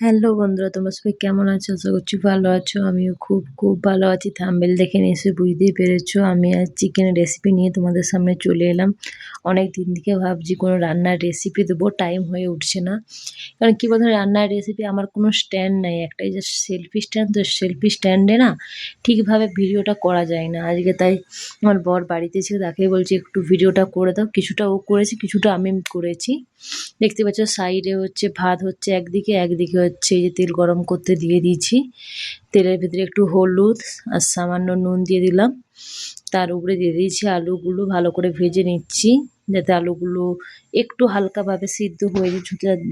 Hello বন্ধুরা, তোমরা সবাই কেমন আছো? আশা করছি ভালো আছো। আমিও খুব ভালো আছি। থাম্বনেল দেখে নিশ্চয়ই বুঝতেই পেরেছো। আমি আজ চিকেনের রেসিপি নিয়ে তোমাদের সামনে চলে এলাম। অনেক দিন থেকে ভাবছি কোনো রান্নার রেসিপি দেবো, টাইম হয়ে উঠছে না। কারণ কী বলতো, রান্নার রেসিপি আমার কোনো স্ট্যান্ড নাই। একটাই যে সেলফি স্ট্যান্ড, তো সেলফি স্ট্যান্ডে না ঠিকভাবে ভিডিওটা করা যায় না। আজকে তাই আমার বর বাড়িতে ছিল, তাকেই বলছি একটু ভিডিওটা করে দাও। কিছুটা ও করেছে, কিছুটা আমি করেছি। দেখতে পাচ্ছ সাইডে হচ্ছে ভাত হচ্ছে একদিকে, একদিকে হচ্ছে এই যে তেল গরম করতে দিয়ে দিয়েছি। তেলের ভিতরে একটু হলুদ আর সামান্য নুন দিয়ে দিলাম। তার উপরে দিয়ে দিয়েছি আলুগুলো, ভালো করে ভেজে নিচ্ছি যাতে আলুগুলো একটু হালকাভাবে সিদ্ধ হয়ে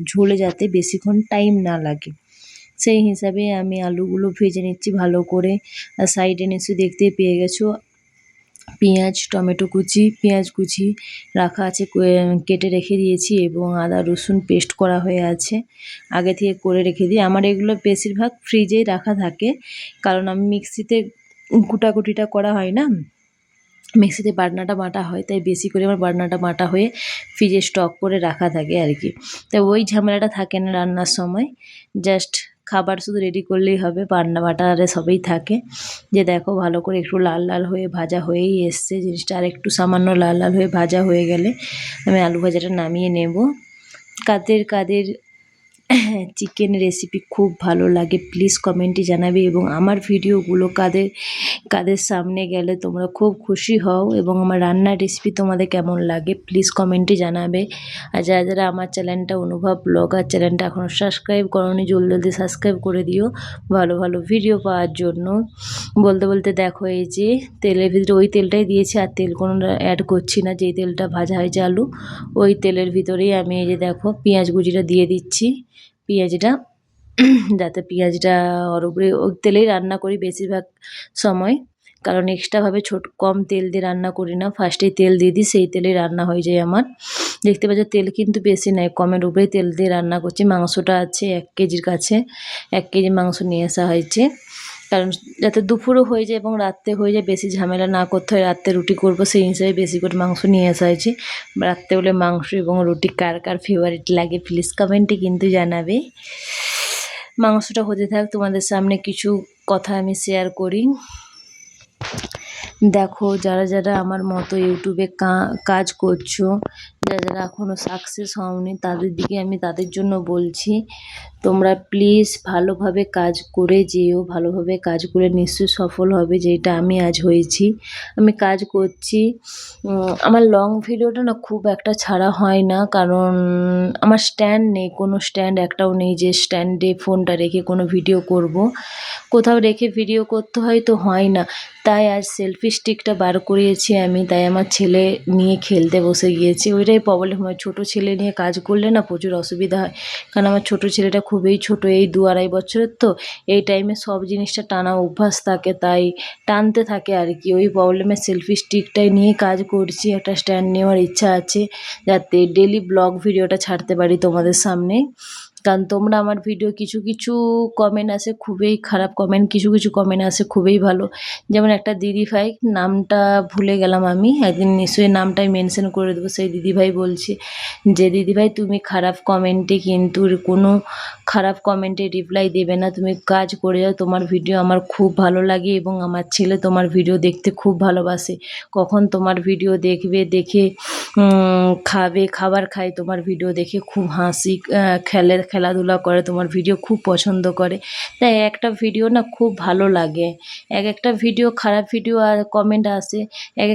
ঝোলে যাতে বেশিক্ষণ টাইম না লাগে। সেই হিসাবে আমি আলুগুলো ভেজে নিচ্ছি ভালো করে। আর সাইডে নিশ্চয়ই দেখতেই পেয়ে গেছো পেঁয়াজ, টমেটো কুচি, পেঁয়াজ কুচি রাখা আছে, কেটে রেখে দিয়েছি, এবং আদা রসুন পেস্ট করা হয়ে আছে, আগে থেকে করে রেখে দিই। আমার এগুলো বেশিরভাগ ফ্রিজেই রাখা থাকে, কারণ আমি মিক্সিতে কুটাকুটিটা করা হয় না, মিক্সিতে বাটনাটা বাটা হয়, তাই বেশি করে আমার বাটনাটা বাটা হয়ে ফ্রিজে স্টক করে রাখা থাকে আর কি। তাই ওই ঝামেলাটা থাকে না রান্নার সময়। জাস্ট খাবার শুধু রেডি করলেই হবে, বাটনা বাটা আরে সবই থাকে। যে দেখো ভালো করে একটু লাল লাল হয়ে ভাজা হয়েই এসছে জিনিসটা, আর একটু সামান্য লাল লাল হয়ে ভাজা হয়ে গেলে আমি আলু ভাজাটা নামিয়ে নেব। কাদের কাদের চিকেন রেসিপি খুব ভালো লাগে প্লিজ কমেন্টে জানাবে, এবং আমার ভিডিওগুলো কাদের কাদের সামনে গেলে তোমরা খুব খুশি হও, এবং আমার রান্নার রেসিপি তোমাদের কেমন লাগে প্লিজ কমেন্টে জানাবে। আর যারা যারা আমার চ্যানেলটা অনুভব ব্লগার চ্যানেলটা এখনও সাবস্ক্রাইব করোনি, জলদি জলদি সাবস্ক্রাইব করে দিও ভালো ভালো ভিডিও পাওয়ার জন্য। বলতে বলতে দেখো এই যে তেলের ভিতরে ওই তেলটাই দিয়েছি, আর তেল কোনো অ্যাড করছি না। যেই তেলটা ভাজা হয়েছে আলু, ওই তেলের ভিতরেই আমি এই যে দেখো পেঁয়াজ কুচিটা দিয়ে দিচ্ছি। পেঁয়াজটা যাতে পেঁয়াজটা ওর উপরে ওই তেলেই রান্না করি বেশিরভাগ সময়, কারণ এক্সট্রাভাবে কম তেল দিয়ে রান্না করি না, ফার্স্টেই তেল দিয়ে দিই, সেই তেলেই রান্না হয়ে যায় আমার। দেখতে পাচ্ছ তেল কিন্তু বেশি নয়, কমের উপরেই তেল দিয়ে রান্না করছি। মাংসটা আছে 1 কেজির কাছে, 1 কেজি মাংস নিয়ে আসা হয়েছে, কারণ যাতে দুপুরও হয়ে যায় এবং রাত্রে হয়ে যায়, বেশি ঝামেলা না করতে হয়। রাত্রে রুটি করব সেই হিসাবে বেশি করে মাংস নিয়ে আসা হয়েছে। রাত্রে হলে মাংস এবং রুটি কার কার ফেভারিট লাগে প্লিজ কমেন্টে কিন্তু জানাবে। মাংসটা হতে থাক, তোমাদের সামনে কিছু কথা আমি শেয়ার করি। দেখো যারা যারা আমার মতো ইউটিউবে কাজ করছো, যারা যারা এখনও সাকসেস হওনি, তাদের জন্য বলছি, তোমরা প্লিজ ভালোভাবে কাজ করে যেও, ভালোভাবে কাজ করে নিশ্চয়ই সফল হবে, যেটা আমি আজ হয়েছি। আমি কাজ করছি, আমার লং ভিডিওটা না খুব একটা ছাড়া হয় না, কারণ আমার স্ট্যান্ড নেই, কোনো স্ট্যান্ড একটাও নেই যে স্ট্যান্ডে ফোনটা রেখে কোনো ভিডিও করব। কোথাও রেখে ভিডিও করতে হয় তো হয় না, তাই আজ সেলফি স্টিকটা বার করিয়েছি আমি, তাই আমার ছেলে নিয়ে খেলতে বসে গিয়েছি। ওইটাই প্রবলেম হয়, ছোটো ছেলে নিয়ে কাজ করলে না প্রচুর অসুবিধা হয়, কারণ আমার ছোটো ছেলেটা খুবই ছোটো, এই 2-2.5 বছরের, তো এই টাইমে সব জিনিসটা টানা অভ্যাস থাকে, তাই টানতে থাকে আর কি। ওই প্রবলেমে সেলফি স্টিকটাই নিয়ে কাজ করছি, একটা স্ট্যান্ড নেওয়ার ইচ্ছা আছে যাতে ডেলি ব্লগ ভিডিওটা ছাড়তে পারি তোমাদের সামনে। কারণ তোমরা আমার ভিডিও কিছু কিছু কমেন্ট আসে খুবই খারাপ কমেন্ট, কিছু কিছু কমেন্ট আসে খুবই ভালো। যেমন একটা দিদিভাই, নামটা ভুলে গেলাম আমি, একদিন নিশ্চয়ই নামটাই মেনশন করে দেবো, সেই দিদিভাই বলছে যে দিদিভাই তুমি খারাপ কমেন্টে কিন্তু কোনো খারাপ কমেন্টে রিপ্লাই দেবে না, তুমি কাজ করে যাও, তোমার ভিডিও আমার খুব ভালো লাগে, এবং আমার ছেলে তোমার ভিডিও দেখতে খুব ভালোবাসে, কখন তোমার ভিডিও দেখবে, দেখে খাবার খায় তোমার ভিডিও দেখে, খুব হাসি খেলাধুলা করে, তোমার ভিডিও খুব পছন্দ করে। তাই একটা ভিডিও না খুব ভালো লাগে, একটা ভিডিও খারাপ ভিডিও আর কমেন্ট আসে,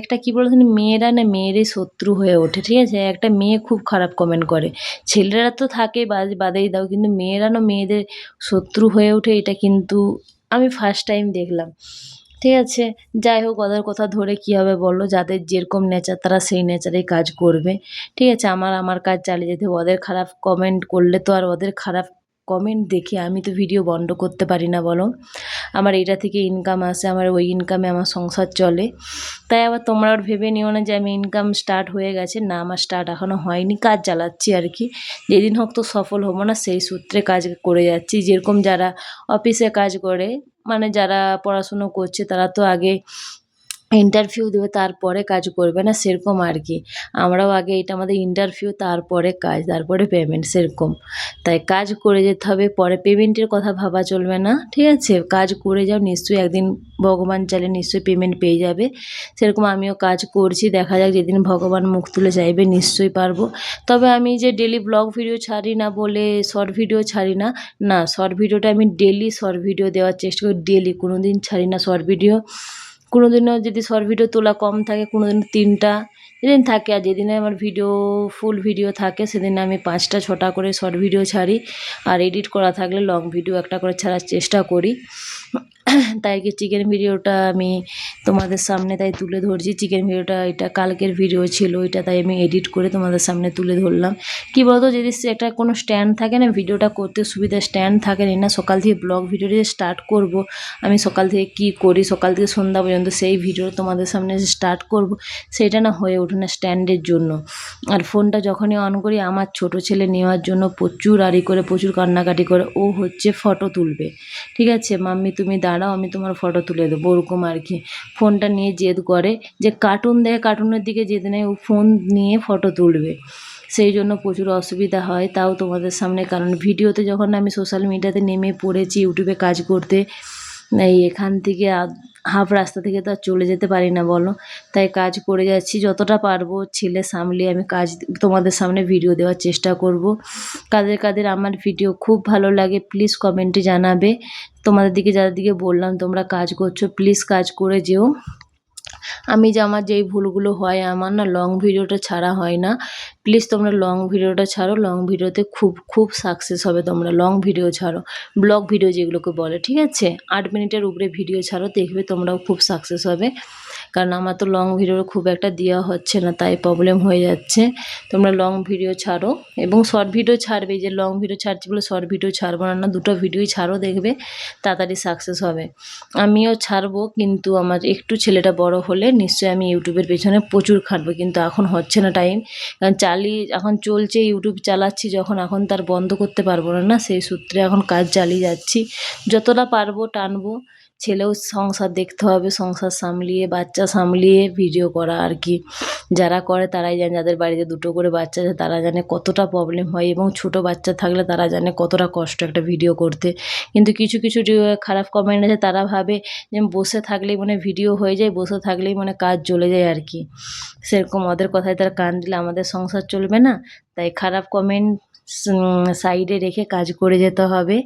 একটা কী বলতো, মেয়েরা না মেয়েরই শত্রু হয়ে ওঠে, ঠিক আছে। একটা মেয়ে খুব খারাপ কমেন্ট করে, ছেলেরা তো থাকে বাদেই দাও, কিন্তু মেয়েরা না মেয়েদের শত্রু হয়ে ওঠে, এটা কিন্তু আমি ফার্স্ট টাইম দেখলাম, ঠিক আছে। যাই হোক, ওদের কথা ধরে কী হবে বলো, যাদের যেরকম নেচার তারা সেই নেচারেই কাজ করবে, ঠিক আছে। আমার কাজ চালিয়ে যেতে হবে, ওদের খারাপ কমেন্ট করলে তো আর ওদের খারাপ কমেন্ট দেখে আমি তো ভিডিও বন্ধ করতে পারি না বলো। আমার এইটা থেকে ইনকাম আসে, আমার ওই ইনকামে আমার সংসার চলে। তাই আবার তোমরা আর ভেবে নিও না যে আমি ইনকাম স্টার্ট হয়ে গেছে, না আমার স্টার্ট এখনও হয়নি, কাজ চালাচ্ছি আর কি। যেদিন হোক তো সফল হবো না, সেই সূত্রে কাজ করে যাচ্ছি। যেরকম যারা অফিসে কাজ করে, মানে যারা পড়াশুনো করছে, তারা তো আগে ইন্টারভিউ দেবে তারপরে কাজ করবে না, সেরকম আর কি। আমরাও আগে এটা আমাদের ইন্টারভিউ, তারপরে কাজ, তারপরে পেমেন্ট, সেরকম। তাই কাজ করে যেতে হবে, পরে পেমেন্টের কথা ভাবা চলবে না, ঠিক আছে? কাজ করে যাও, নিশ্চয়ই একদিন ভগবান চাইলে নিশ্চয়ই পেমেন্ট পেয়ে যাবে। সেরকম আমিও কাজ করছি, দেখা যাক যেদিন ভগবান মুখ তুলে চাইবে নিশ্চয়ই পারবো। তবে আমি যে ডেলি ব্লগ ভিডিও ছাড়ি না বলে শর্ট ভিডিও ছাড়ি না, না, শর্ট ভিডিওটা আমি ডেলি শর্ট ভিডিও দেওয়ার চেষ্টা করি, ডেলি, কোনো দিন ছাড়ি না শর্ট ভিডিও। কোনো দিনও যদি শর্ট ভিডিও তোলা কম থাকে, কোনো দিন 3টা যেদিন থাকে, আর যেদিনে আমার ভিডিও ফুল ভিডিও থাকে সেদিন আমি 5টা 6টা করে শর্ট ভিডিও ছাড়ি। আর এডিট করা থাকলে লং ভিডিও একটা করে ছাড়ার চেষ্টা করি। তাই কি চিকেন ভিডিওটা আমি তোমাদের সামনে তাই তুলে ধরছি। চিকেন ভিডিওটা এটা কালকের ভিডিও ছিল, এটা তাই আমি এডিট করে তোমাদের সামনে তুলে ধরলাম। কী বলতো, যদি একটা কোনো স্ট্যান্ড থাকে না, ভিডিওটা করতে সুবিধা, স্ট্যান্ড থাকে না, সকাল থেকে ব্লগ ভিডিওটা যে স্টার্ট করব, আমি সকাল থেকে কী করি, সকাল থেকে সন্ধ্যা পর্যন্ত সেই ভিডিও তোমাদের সামনে যে স্টার্ট করব, সেটা না হয়ে ওঠে না স্ট্যান্ডের জন্য। আর ফোনটা যখনই অন করি, আমার ছোট ছেলে নেওয়ার জন্য প্রচুর আড়ি করে, প্রচুর কান্নাকাটি করে, ও হচ্ছে ফটো তুলবে, ঠিক আছে, মাম্মি তুমি দাঁড়াও আমি তোমার ফটো তুলে দেবো, ওরকম আর কি। ফোনটা নিয়ে জেদ করে, যে কার্টুন দেখে, কার্টুনের দিকে জেদ নেয়, ও ফোন নিয়ে ফটো তুলবে। সেই জন্য প্রচুর অসুবিধা হয়, তাও তোমাদের সামনে, কারণ ভিডিওতে যখন আমি সোশ্যাল মিডিয়াতে নেমে পড়েছি ইউটিউবে কাজ করতে, এই এখান থেকে হাফ রাস্তা থেকে তো আর চলে যেতে পারি না বলো। তাই কাজ করে যাচ্ছি, যতটা পারবো ছেলে সামলিয়ে আমি কাজ তোমাদের সামনে ভিডিও দেওয়ার চেষ্টা করব। কাদের কাদের আমার ভিডিও খুব ভালো লাগে প্লিজ কমেন্টে জানাবে। তোমাদের দিকে, যাদের দিকে বললাম তোমরা কাজ করছো, প্লিজ কাজ করে যেও। আমি যে আমার যেই ভুলগুলো হয়, আমার না লং ভিডিওটা ছাড়া হয় না। প্লিজ তোমরা লং ভিডিওটা ছাড়ো, লং ভিডিওতে খুব খুব সাকসেস হবে। তোমরা লং ভিডিও ছাড়ো, ব্লগ ভিডিও যেগুলোকে বলে, ঠিক আছে? 8 মিনিটের উপরে ভিডিও ছাড়ো, দেখবে তোমরাও খুব সাকসেস হবে। কারণ আমার তো লং ভিডিও খুব একটা দেওয়া হচ্ছে না, তাই প্রবলেম হয়ে যাচ্ছে। তোমরা লং ভিডিও ছাড়ো এবং শর্ট ভিডিও ছাড়বে, যে লং ভিডিও ছাড়ছি বলে শর্ট ভিডিও ছাড়বো না, দুটো ভিডিওই ছাড়ো, দেখবে তাড়াতাড়ি সাকসেস হবে। আমিও ছাড়বো, কিন্তু আমার একটু ছেলেটা বড় হলে নিশ্চয়ই আমি ইউটিউবের পেছনে প্রচুর খাটবো, কিন্তু এখন হচ্ছে না টাইম। কারণ এখন চলছে, ইউটিউব চালাচ্ছি যখন, এখন তার বন্ধ করতে পারবো না, না, সেই সূত্রে এখন কাজ চালিয়ে যাচ্ছি, যতটা পারবো টানবো। ছেলেও সংসার দেখতে হবে, সংসার সামলিয়ে, বাচ্চা সামলিয়ে ভিডিও করা আর কি। যারা করে তারাই জানে, যাদের বাড়িতে 2টো করে বাচ্চা আছে তারা জানে কতটা প্রবলেম হয়, এবং ছোট বাচ্চা থাকলে তারা জানে কতটা কষ্ট একটা ভিডিও করতে। কিন্তু কিছু কিছু খারাপ কমেন্ট আছে, তারা ভাবে যে বসে থাকলেই মানে ভিডিও হয়ে যায়, বসে থাকলেই মানে কাজ চলে যায় আর কি। সেরকম ওদের কথায় তারা কান দিলে আমাদের সংসার চলবে না। তাই খারাপ কমেন্ট সাইডে রেখে কাজ করে যেতে হবে।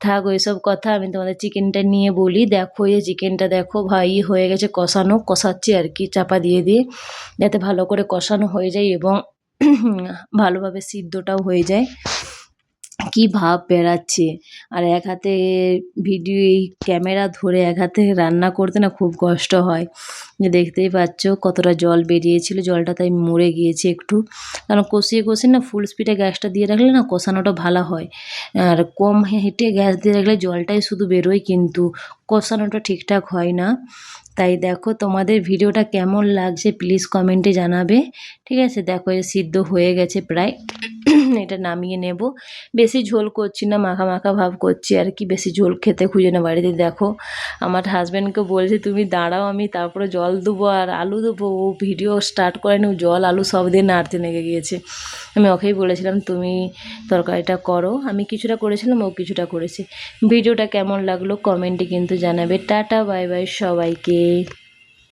থাক ওইসব কথা, আমি তোমাদের চিকেনটা নিয়ে বলি। দেখো এই চিকেনটা দেখো ভাই হয়ে গেছে, কষাচ্ছি আর কি চাপা দিয়ে দিয়ে, যাতে ভালো করে কষানো হয়ে যায় এবং ভালোভাবে সিদ্ধটাও হয়ে যায়। কি ভাব বেরাচ্ছে, আর এক হাতে ভিডিও, এই ক্যামেরা ধরে এক হাতে রান্না করতে না খুব কষ্ট হয়। যে দেখতেই পাচ্ছ কতটা জল বেরিয়েছিল, জলটা তাই মরে গিয়েছে একটু, কারণ কষিয়ে কষিয়ে না ফুল স্পিডে গ্যাসটা দিয়ে রাখলে না কষানোটা ভালো হয়, আর কম হিটে গ্যাস দিয়ে রাখলে জলটাই শুধু বেরোয়, কিন্তু কষানোটা ঠিকঠাক হয় না। তাই দেখো তোমাদের ভিডিওটা কেমন লাগছে প্লিজ কমেন্টে জানাবে, ঠিক আছে? দেখো এ সিদ্ধ হয়ে গেছে প্রায়, এটা নামিয়ে নেব। বেশি ঝোল করছি না, মাখা মাখা ভাব করছি আর কি, বেশি ঝোল খেতে খুঁজে না বাড়িতে। দেখো আমার হাজব্যান্ডকে বলছে তুমি দাঁড়াও, আমি তারপরে জল দেবো আর আলু দেবো, ও ভিডিও স্টার্ট করেনি, ও জল আলু সব দিয়ে নাড়তে লেগে গিয়েছে। আমি ওকেই বলেছিলাম তুমি তরকারিটা করো, আমি কিছুটা করেছিলাম, ও কিছুটা করেছে। ভিডিওটা কেমন লাগলো কমেন্টে কিন্তু জানাবে। টাটা বাই বাই সবাইকে।